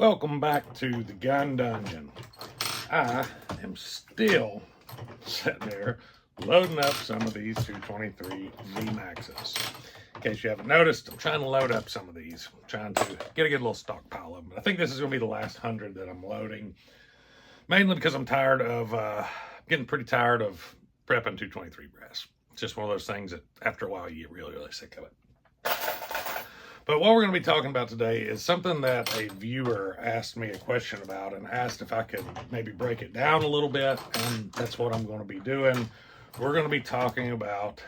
Welcome back to the Gun Dungeon. I am still sitting there loading up some of these 223 Z Maxes. In case you haven't noticed, I'm trying to load up some of these. I'm trying to get a good little stockpile of them. I think this is going to be the last 100 that I'm loading. Mainly because I'm tired of, getting pretty tired of prepping 223 brass. It's just one of those things that after a while you get really, really sick of it. But what we're going to be talking about today is something that a viewer asked me a question about and asked if I could maybe break it down a little bit, and that's what I'm going to be doing. We're going to be talking about,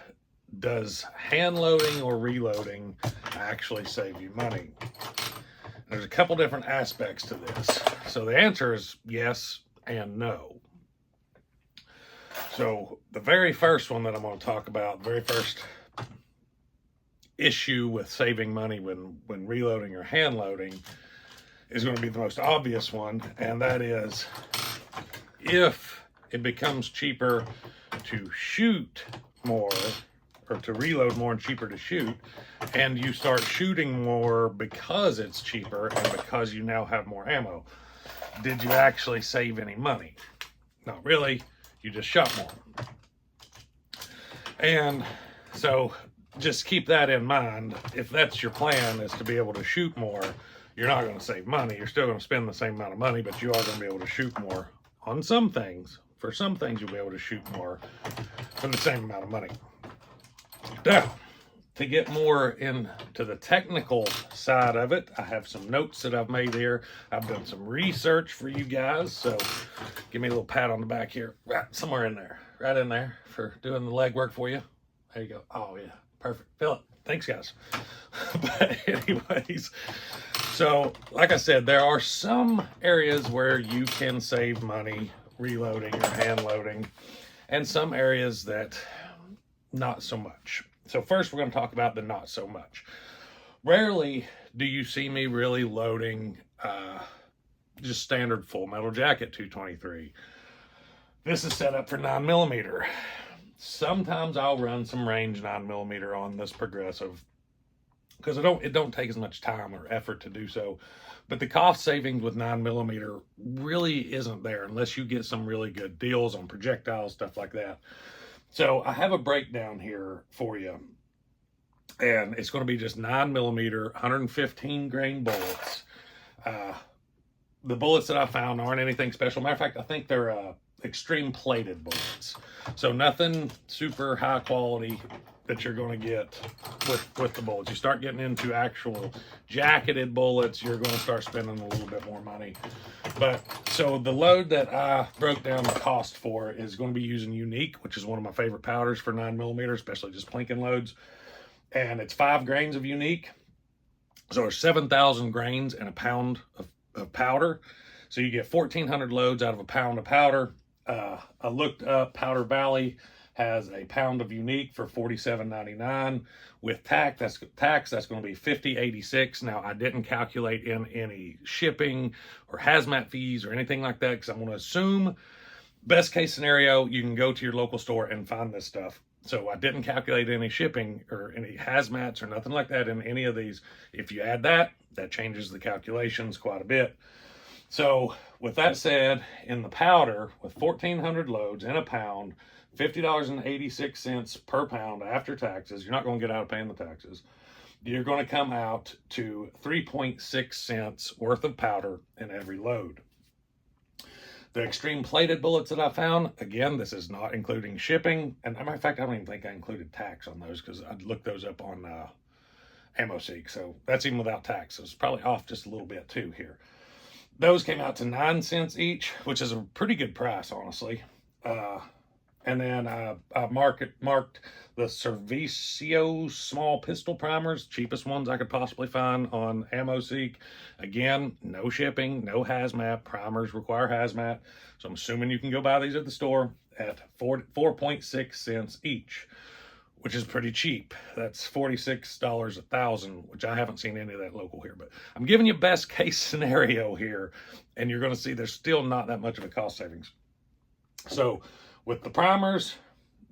does hand loading or reloading actually save you money? There's a couple different aspects to this. So the answer is yes and no. So the very first one that I'm going to talk about, the very first issue with saving money when reloading or hand loading is going to be the most obvious one, and that is if it becomes cheaper to shoot more or to reload more and cheaper to shoot, and you start shooting more because it's cheaper and because you now have more ammo, did you actually save any money? Not really, you just shot more. And so just keep that in mind. If that's your plan, is to be able to shoot more, you're not going to save money. You're still going to spend the same amount of money, but you are going to be able to shoot more on some things. For some things, you'll be able to shoot more for the same amount of money. Now, to get more into the technical side of it, I have some notes that I've made here. I've done some research for you guys, so give me a little pat on the back here, right somewhere in there, right in there, for doing the legwork for you. There you go. Oh, yeah. Perfect. Fill it. Thanks, guys. But anyways, so like I said, there are some areas where you can save money reloading or hand loading, and some areas that not so much. So first, we're going to talk about the not so much. Rarely do you see me really loading just standard Full Metal Jacket 223. This is set up for 9mm. Sometimes I'll run some range 9mm on this progressive because it don't take as much time or effort to do so. But the cost savings with 9mm really isn't there unless you get some really good deals on projectiles, stuff like that. So I have a breakdown here for you, and it's going to be just 9mm, 115 grain bullets. The bullets that I found aren't anything special. Matter of fact, I think they're extreme plated bullets. So nothing super high quality that you're going to get with the bullets. You start getting into actual jacketed bullets, you're going to start spending a little bit more money. But so the load that I broke down the cost for is going to be using Unique, which is one of my favorite powders for 9mm, especially just plinking loads. And it's 5 grains of Unique. So there's 7,000 grains and a pound of powder. So you get 1,400 loads out of a pound of powder. I looked up, Powder Valley has a pound of Unique for $47.99. With tax, that's going to be $50.86. Now, I didn't calculate in any shipping or hazmat fees or anything like that, because I'm going to assume, best case scenario, you can go to your local store and find this stuff. So I didn't calculate any shipping or any hazmats or nothing like that in any of these. If you add that, that changes the calculations quite a bit. So with that said, in the powder, with 1,400 loads in a pound, $50.86 per pound after taxes, you're not going to get out of paying the taxes. You're going to come out to 3.6 cents worth of powder in every load. The extreme plated bullets that I found, again, this is not including shipping. And as a matter of fact, I don't even think I included tax on those because I looked those up on AmmoSeek. So that's even without tax. So it's probably off just a little bit too here. Those came out to 9 cents each, which is a pretty good price, honestly. And then I marked the Servicio small pistol primers, cheapest ones I could possibly find on AmmoSeek. Again, no shipping, no hazmat. Primers require hazmat. So I'm assuming you can go buy these at the store at 4.6 cents each, which is pretty cheap. That's $46 a thousand, which I haven't seen any of that local here. But I'm giving you best case scenario here, and you're going to see there's still not that much of a cost savings. So with the primers,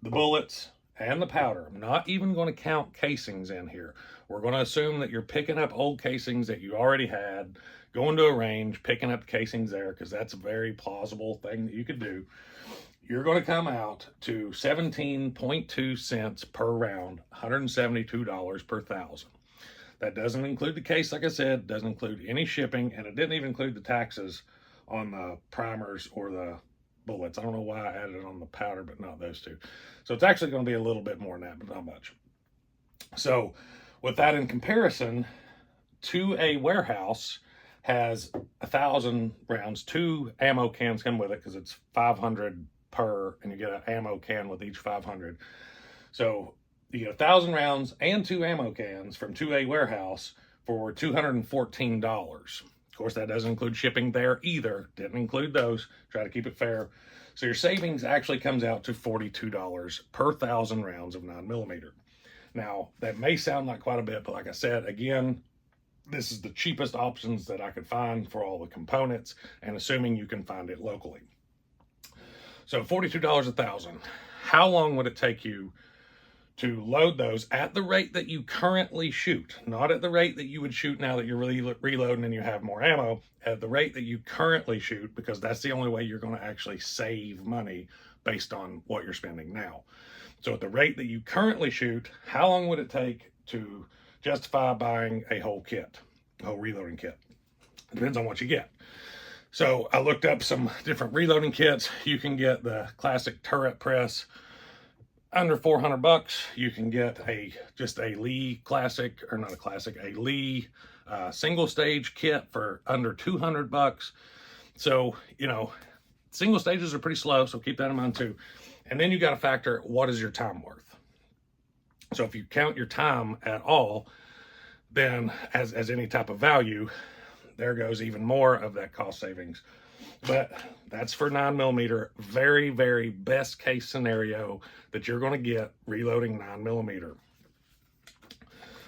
the bullets, and the powder. I'm not even going to count casings in here. We're going to assume that you're picking up old casings that you already had, going to a range, picking up casings there, because that's a very plausible thing that you could do. You're going to come out to 17.2 cents per round, $172 per thousand. That doesn't include the case, like I said, doesn't include any shipping, and it didn't even include the taxes on the primers or the bullets. I don't know why I added it on the powder, but not those two. So it's actually going to be a little bit more than that, but not much. So with that in comparison, 2A warehouse has 1,000 rounds. 2 ammo cans come with it because it's 500 per, and you get an ammo can with each 500. So you get 1,000 rounds and 2 ammo cans from 2A warehouse for $214. Of course, that doesn't include shipping there either. Didn't include those. Try to keep it fair. So your savings actually comes out to $42 per 1,000 rounds of 9mm. Now, that may sound like quite a bit, but like I said, again, this is the cheapest options that I could find for all the components, and assuming you can find it locally. So $42 a 1,000. How long would it take you to load those at the rate that you currently shoot? Not at the rate that you would shoot now that you're really reloading and you have more ammo, at the rate that you currently shoot, because that's the only way you're going to actually save money based on what you're spending now. So at the rate that you currently shoot, how long would it take to justify buying a whole kit, a whole reloading kit? It depends on what you get. So I looked up some different reloading kits. You can get the classic turret press under $400. You can get just a Lee classic, or not a classic, a Lee single stage kit for under $200. So, you know, single stages are pretty slow, so keep that in mind too. And then you got to factor, what is your time worth? So if you count your time at all, then as any type of value, there goes even more of that cost savings. But that's for 9mm, very, very best case scenario that you're going to get reloading 9mm.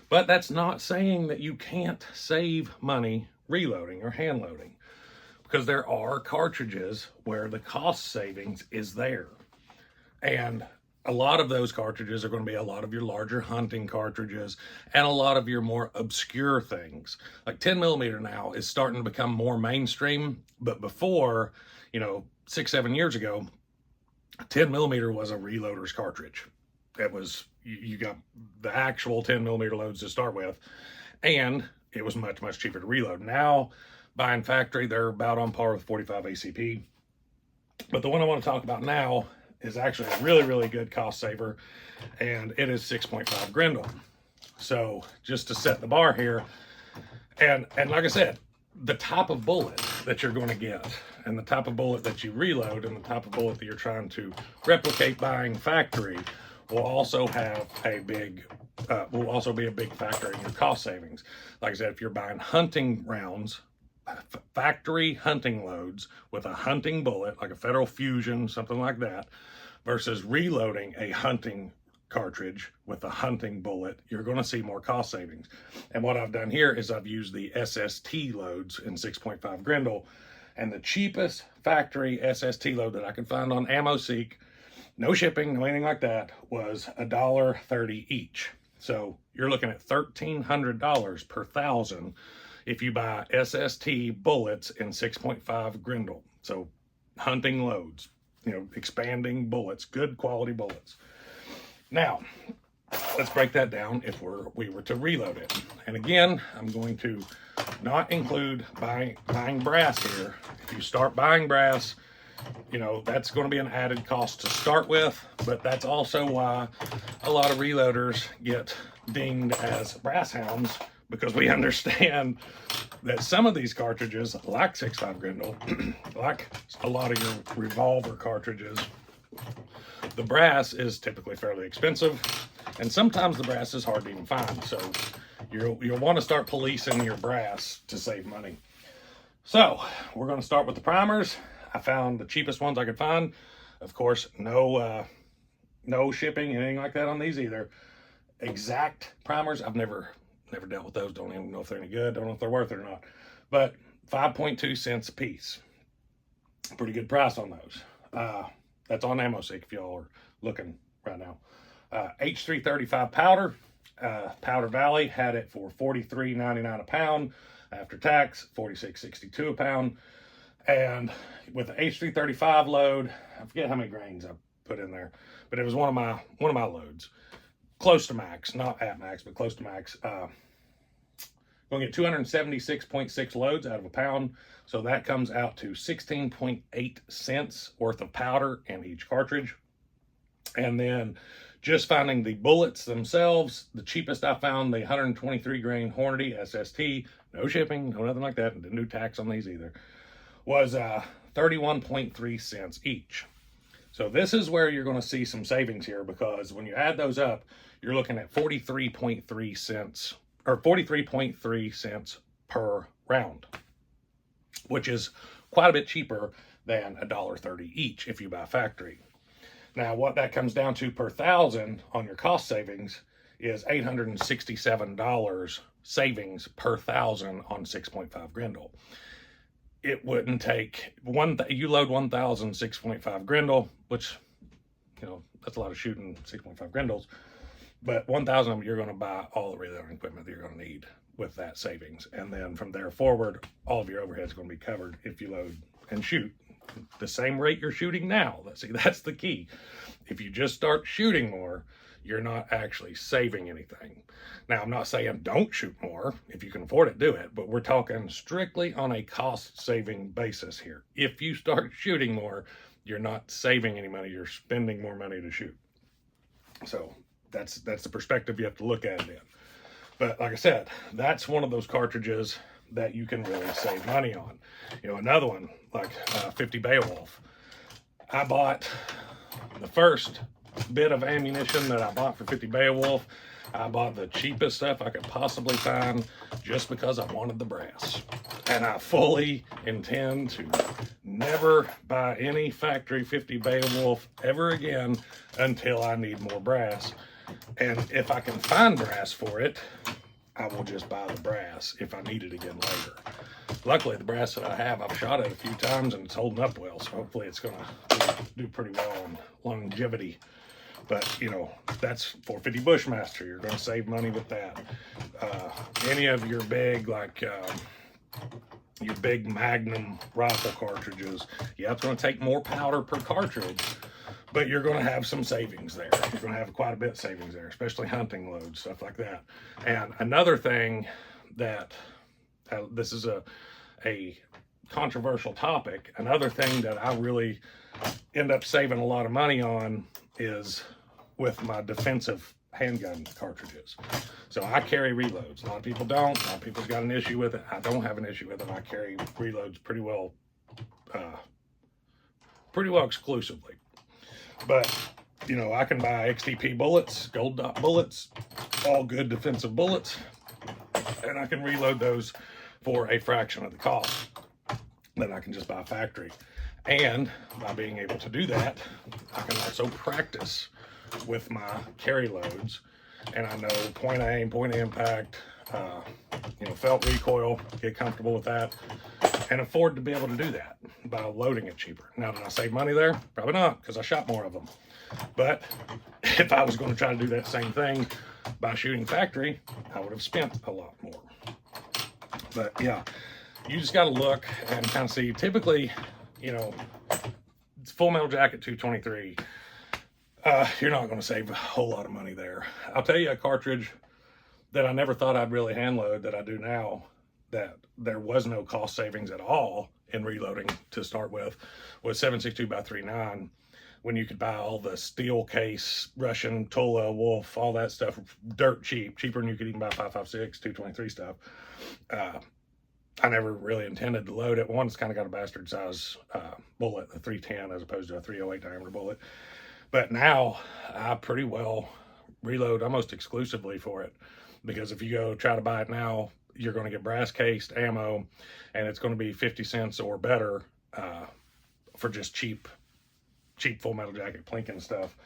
But that's not saying that you can't save money reloading or hand loading, because there are cartridges where the cost savings is there. And a lot of those cartridges are going to be a lot of your larger hunting cartridges and a lot of your more obscure things. Like 10mm now is starting to become more mainstream, but before, you know, 6-7 years ago, 10mm was a reloader's cartridge. It was, you got the actual 10mm loads to start with, and it was much, much cheaper to reload. Now, buying factory, they're about on par with 45 ACP. But the one I want to talk about now is actually a really, really good cost saver, and it is 6.5 Grendel. So just to set the bar here, and like I said, the type of bullet that you're going to get, and the type of bullet that you reload, and the type of bullet that you're trying to replicate buying factory will also have a big, will also be a big factor in your cost savings. Like I said, if you're buying hunting rounds, factory hunting loads with a hunting bullet, like a Federal Fusion, something like that, versus reloading a hunting cartridge with a hunting bullet, you're going to see more cost savings. And what I've done here is I've used the SST loads in 6.5 Grendel, and the cheapest factory SST load that I could find on AmmoSeek, no shipping, no anything like that, was $1.30 each. So you're looking at $1,300 per 1,000 if you buy SST bullets in 6.5 Grendel. So hunting loads, you know, expanding bullets, good quality bullets. Now, let's break that down if we were to reload it. And again, I'm going to not include buying brass here. If you start buying brass, you know, that's going to be an added cost to start with, but that's also why a lot of reloaders get dinged as brass hounds, because we understand that some of these cartridges, like 6.5 Grendel, like a lot of your revolver cartridges, the brass is typically fairly expensive, and sometimes the brass is hard to even find. So you'll want to start policing your brass to save money. So we're going to start with the primers. I found the cheapest ones I could find. Of course, no shipping, anything like that on these either. Exact primers, I've never dealt with those. Don't even know if they're any good. Don't know if they're worth it or not. But 5.2 cents a piece. Pretty good price on those. That's on AmmoSeek if y'all are looking right now. H335 powder. Powder Valley had it for $43.99 a pound. After tax, $46.62 a pound. And with the H335 load, I forget how many grains I put in there, but it was one of my loads. Close to max, not at max, but close to max. Going to get 276.6 loads out of a pound. So that comes out to 16.8 cents worth of powder in each cartridge. And then just finding the bullets themselves, the cheapest I found, the 123 grain Hornady SST, no shipping, no nothing like that, and didn't do tax on these either, was 31.3 cents each. So this is where you're going to see some savings here, because when you add those up, you're looking at 43.3 cents or 43.3 cents per round, which is quite a bit cheaper than $1.30 each if you buy factory. Now, what that comes down to per thousand on your cost savings is $867 savings per thousand on 6.5 Grendel. It wouldn't take you load 1,000 6.5 Grendel, which, you know, that's a lot of shooting 6.5 Grendels, but 1,000 of them you're going to buy all the reloading equipment that you're going to need with that savings. And then from there forward, all of your overhead is going to be covered if you load and shoot the same rate you're shooting now. See, that's the key. If you just start shooting more, you're not actually saving anything. Now, I'm not saying don't shoot more. If you can afford it, do it. But we're talking strictly on a cost-saving basis here. If you start shooting more, you're not saving any money. You're spending more money to shoot. So that's the perspective you have to look at it in. But like I said, that's one of those cartridges that you can really save money on. You know, another one, like 50 Beowulf. I bought the first bit of ammunition that I bought for 50 Beowulf. I bought the cheapest stuff I could possibly find just because I wanted the brass. And I fully intend to never buy any factory 50 Beowulf ever again until I need more brass. And if I can find brass for it, I will just buy the brass if I need it again later. Luckily, the brass that I have, I've shot it a few times and it's holding up well, so hopefully it's going to do pretty well on longevity. But, you know, that's 450 Bushmaster. You're going to save money with that. Any of your big, like, your big Magnum rifle cartridges, yeah, it's going to take more powder per cartridge, but you're going to have some savings there. You're going to have quite a bit of savings there, especially hunting loads, stuff like that. And another thing that, this is a controversial topic, another thing that I really end up saving a lot of money on is with my defensive handgun cartridges. So I carry reloads. A lot of people don't. A lot of people's got an issue with it. I don't have an issue with it. I carry reloads pretty well exclusively. But, you know, I can buy XTP bullets, gold dot bullets, all good defensive bullets, and I can reload those for a fraction of the cost that I can just buy factory. And by being able to do that, I can also practice with my carry loads, and I know point aim, point of impact, you know, felt recoil, get comfortable with that, and afford to be able to do that by loading it cheaper. Now, did I save money there? Probably not, because I shot more of them. But if I was going to try to do that same thing by shooting factory, I would have spent a lot more. But yeah, you just got to look and kind of see. Typically, you know, it's Full Metal Jacket 223. You're not going to save a whole lot of money there. I'll tell you a cartridge that I never thought I'd really hand load that I do now, that there was no cost savings at all in reloading to start with, was 7.62x3.9, when you could buy all the steel case, Russian, Tula, Wolf, all that stuff dirt cheap, cheaper than you could even buy 5.56, 223 stuff. I never really intended to load it. One, it's kind of got a bastard size bullet, a 310 as opposed to a 308 diameter bullet. But now I pretty well reload almost exclusively for it, because if you go try to buy it now, you're going to get brass cased ammo, and it's going to be 50 cents or better for just cheap Full Metal Jacket Plinkin stuff,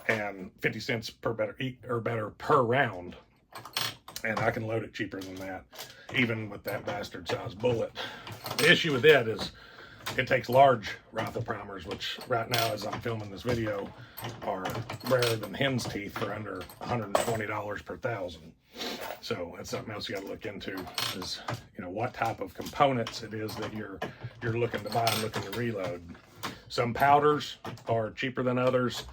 and 50 cents per better per round. And I can load it cheaper than that, even with that bastard size bullet. The issue with it is it takes large rifle primers, which right now, as I'm filming this video, are rarer than hen's teeth for under $120 per thousand. So that's something else you got to look into, is, you know, what type of components it is that you're looking to buy and looking to reload. Some powders are cheaper than others.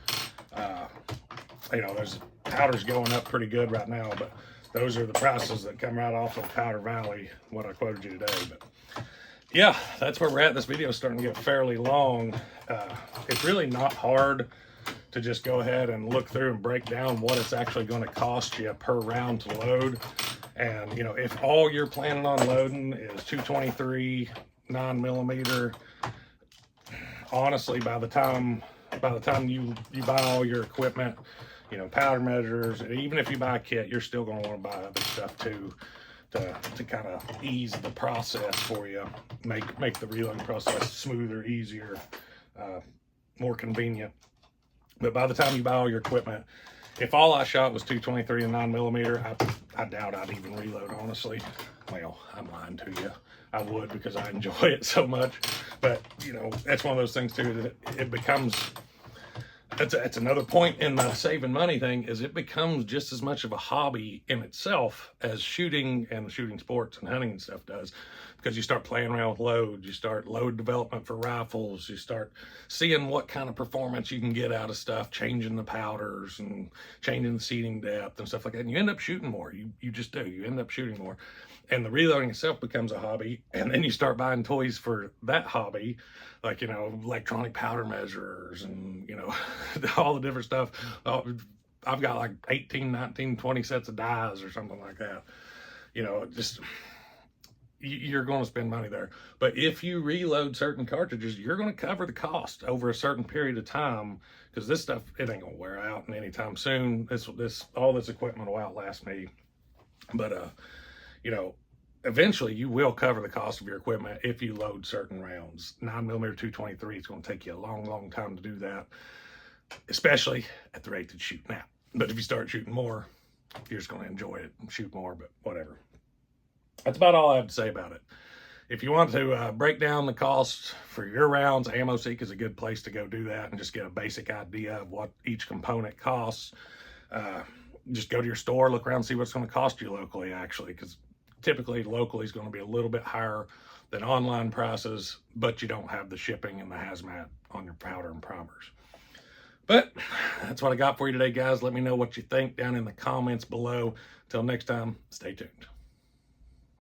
You know, there's powders going up pretty good right now, but those are the prices that come right off of Powder Valley, what I quoted you today. But yeah, that's where we're at. This video is starting to get fairly long. It's really not hard to just go ahead and look through and break down what it's actually going to cost you per round to load. And, you know, if all you're planning on loading is 223 9mm, honestly, by the time you buy all your equipment, you know, powder measures, and even if you buy a kit, you're still going to want to buy other stuff too, to kind of ease the process for you, make the reloading process smoother, easier, more convenient. But by the time you buy all your equipment, if all I shot was 223 and 9mm, I doubt I'd even reload, honestly. Well, I'm lying to you. I would, because I enjoy it so much. But, you know, that's one of those things too, that it becomes, that's another point in the saving money thing, is it becomes just as much of a hobby in itself as shooting and shooting sports and hunting and stuff does. Because you start playing around with loads, you start load development for rifles, you start seeing what kind of performance you can get out of stuff, changing the powders and changing the seating depth and stuff like that. And you end up shooting more. You just do. You end up shooting more. And the reloading itself becomes a hobby. And then you start buying toys for that hobby, like, you know, electronic powder measurers and, you know, all the different stuff. I've got like 18, 19, 20 sets of dies or something like that. You know, just, you're going to spend money there. But if you reload certain cartridges, you're going to cover the cost over a certain period of time, because this stuff, it ain't going to wear out anytime soon. All this equipment will outlast me. But, you know, eventually you will cover the cost of your equipment if you load certain rounds. 9mm 223, it's going to take you a long, long time to do that, especially at the rate that you shoot now. But if you start shooting more, you're just going to enjoy it and shoot more, but whatever. That's about all I have to say about it. If you want to break down the costs for your rounds, AmmoSeek is a good place to go do that and just get a basic idea of what each component costs. Just go to your store, look around, and see what's going to cost you locally, actually, because typically locally is going to be a little bit higher than online prices, but you don't have the shipping and the hazmat on your powder and primers. But that's what I got for you today, guys. Let me know what you think down in the comments below. Until next time, stay tuned.